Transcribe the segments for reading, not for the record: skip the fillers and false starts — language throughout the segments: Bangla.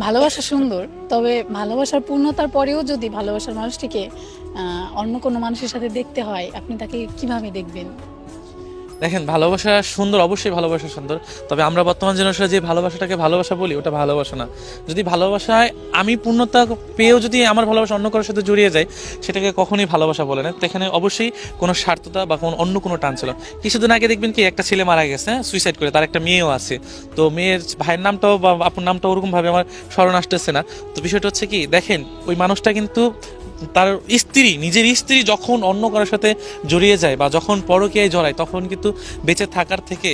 ভালোবাসা সুন্দর, তবে ভালোবাসার পূর্ণতার পরেও যদি ভালোবাসার মানুষটিকে অন্য কোনো মানুষের সাথে দেখতে হয়, আপনি তাকে কিভাবে দেখবেন? দেখেন, ভালোবাসা সুন্দর, অবশ্যই ভালোবাসা সুন্দর। তবে আমরা বর্তমান জেনারেশনে যে ভালোবাসাটাকে ভালোবাসা বলি, ওটা ভালোবাসা না। যদি ভালোবাসায় আমি পূর্ণতা পেয়েও যদি আমার ভালোবাসা অন্য কারোর সাথে জড়িয়ে যায়, সেটাকে কখনোই ভালোবাসা বলে না। তো এখানে অবশ্যই কোনো স্বার্থতা বা কোনো অন্য কোনো টান ছিল। কিছুদিন আগে দেখবেন কি একটা ছেলে মারা গেছে, সুইসাইড করে, তার একটা মেয়েও আছে। তো মেয়ের ভাইয়ের নামটাও বা আপুর নামটাও ওরকমভাবে আমার স্মরণ আসতেছে না। তো বিষয়টা হচ্ছে কি, দেখেন ওই মানুষটা কিন্তু তার স্ত্রী, নিজের স্ত্রী যখন অন্য কারোর সাথে জড়িয়ে যায় বা যখন পরকীয়ায় জড়ায়, তখন কিন্তু বেঁচে থাকার থেকে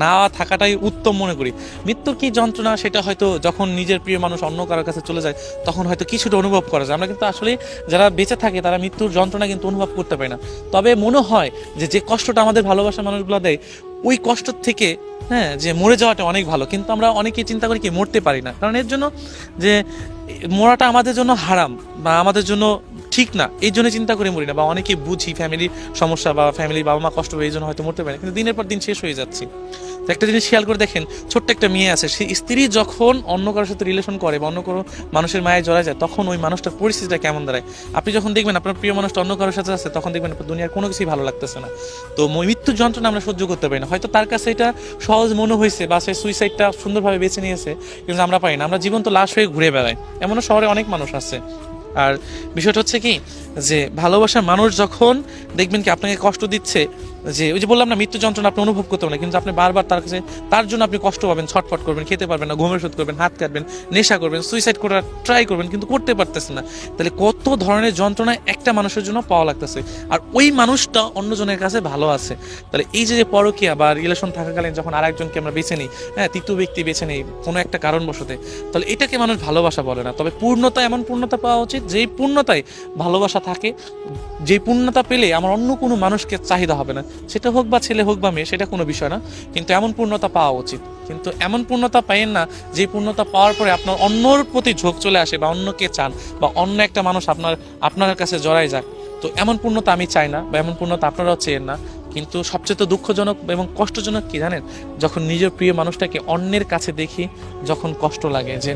না থাকাটাই উত্তম মনে করি। মৃত্যুর কি যন্ত্রণা, সেটা হয়তো যখন নিজের প্রিয় মানুষ অন্য কারোর কাছে চলে যায়, তখন হয়তো কিছুটা অনুভব করা যায়। আমরা কিন্তু আসলে যারা বেঁচে থাকে তারা মৃত্যুর যন্ত্রণা কিন্তু অনুভব করতে পারে না। তবে মনে হয় যে যে কষ্টটা আমাদের ভালোবাসার মানুষগুলো দেয়, ওই কষ্ট থেকে হ্যাঁ যে মরে যাওয়াটা অনেক ভালো। কিন্তু আমরা অনেকেই চিন্তা করি কি মরতে পারি না, কারণ এর জন্য যে মরাটা আমাদের জন্য হারাম বা আমাদের জন্য ঠিক না, এই জন্য চিন্তা করে মরি না। বা অনেকে বুঝি ফ্যামিলির সমস্যা বা ফ্যামিলির বাবা মা কষ্ট হবে, এই জন্য হয়তো মরতে পারে না, কিন্তু দিনের পর দিন শেষ হয়ে যাচ্ছি। তো একটা জিনিস খেয়াল করে দেখেন, ছোট্ট একটা মেয়ে আছে, সেই স্ত্রী যখন অন্য কারোর সাথে রিলেশন করে বা অন্য কোনো মানুষের মায়ে জড়ায় যায়, তখন ওই মানুষটার পরিস্থিতিটা কেমন দাঁড়ায়। আপনি যখন দেখবেন আপনার প্রিয় মানুষটা অন্য কারোর সাথে আছে, তখন দেখবেন আপনার দুনিয়ার কোনো কিছুই ভালো লাগতেছে না। তো মৃত্যুর যন্ত্রণা আমরা সহ্য করতে পারি না। হয়তো তার কাছে এটা সহজ মনে হয়েছে বা সে সুইসাইডটা সুন্দরভাবে বেছে নিয়েছে, কিন্তু আমরা পারি না। আমরা জীবন্ত লাশ হয়ে ঘুরে বেড়াই, এমনও শহরে অনেক মানুষ আছে। আর বিষয়টা হচ্ছে কি, যে ভালোবাসার মানুষ যখন দেখবেন কি আপনাকে কষ্ট দিচ্ছে, যে ওই যে বললাম না, মৃত্যু যন্ত্রণা আপনি অনুভব করতে পারেন, কিন্তু আপনি বারবার তার কাছে, তার জন্য আপনি কষ্ট পাবেন, ছটফট করবেন, খেতে পারবেন না, ঘুমের ওষুধ করবেন, হাত কাটবেন, নেশা করবেন, সুইসাইড করার ট্রাই করবেন, কিন্তু করতে পারতেছেন না। তাহলে কত ধরনের যন্ত্রণা একটা মানুষের জন্য পাওয়া লাগতেছে, আর ওই মানুষটা অন্যজনের কাছে ভালো আছে। তাহলে এই যে পরকীয়া বা রিলেশন থাকাকালীন যখন আরেকজনকে আমরা বেছে নিই, হ্যাঁ, তৃতীয় ব্যক্তি বেছে নিই কোনো একটা কারণবশতে, তাহলে এটাকে মানুষ ভালোবাসা বলে না। তবে পূর্ণতা, এমন পূর্ণতা পাওয়া উচিত যেই পূর্ণতায় ভালোবাসা থাকে, যেই পূর্ণতা পেলে আমার অন্য কোনো মানুষকে চাহিদা হবে না, সেটা হোক বা ছেলে হোক বা মেয়ে, সেটা কোনো বিষয় না, কিন্তু এমন পূর্ণতা পাওয়া উচিত। কিন্তু এমন পূর্ণতা পাইয়েন না যে পূর্ণতা পাওয়ার পরে আপনার অন্যর প্রতি ঝোঁক চলে আসে বা অন্যকে চান বা অন্য একটা মানুষ আপনার কাছে জড়াই যাক। তো এমন পূর্ণতা আমি চাই না, বা এমন পূর্ণতা আপনারাও চেয়েন না। কিন্তু সবচেয়ে তো দুঃখজনক এবং কষ্টজনক কি জানেন, যখন নিজের প্রিয় মানুষটাকে অন্যের কাছে দেখি, যখন কষ্ট লাগে যে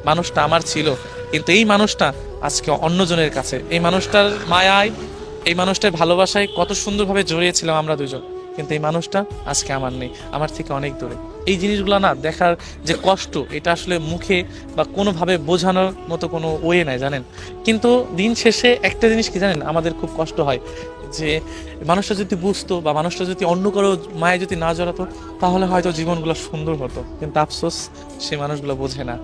মানুষটা আমার ছিল, কিন্তু এই মানুষটা আজকে অন্যজনের কাছে। এই মানুষটার মায়ায়, এই মানুষটার ভালোবাসায় কত সুন্দরভাবে জড়িয়েছিলাম আমরা দুজন, কিন্তু এই মানুষটা আজকে আমার নেই, আমার থেকে অনেক দূরে। এই জিনিসগুলো না দেখার যে কষ্ট, এটা আসলে মুখে বা কোনোভাবে বোঝানোর মতো কোনো ওয়ে নাই, জানেন। কিন্তু দিন শেষে একটা জিনিস কি জানেন, আমাদের খুব কষ্ট হয় যে মানুষটা যদি বুঝতো বা মানুষটা যদি অন্য কারো মায়ে যদি না জড়াতো, তাহলে হয়তো জীবনগুলো সুন্দর হতো। কিন্তু আফসোস, সে মানুষগুলো বোঝে না।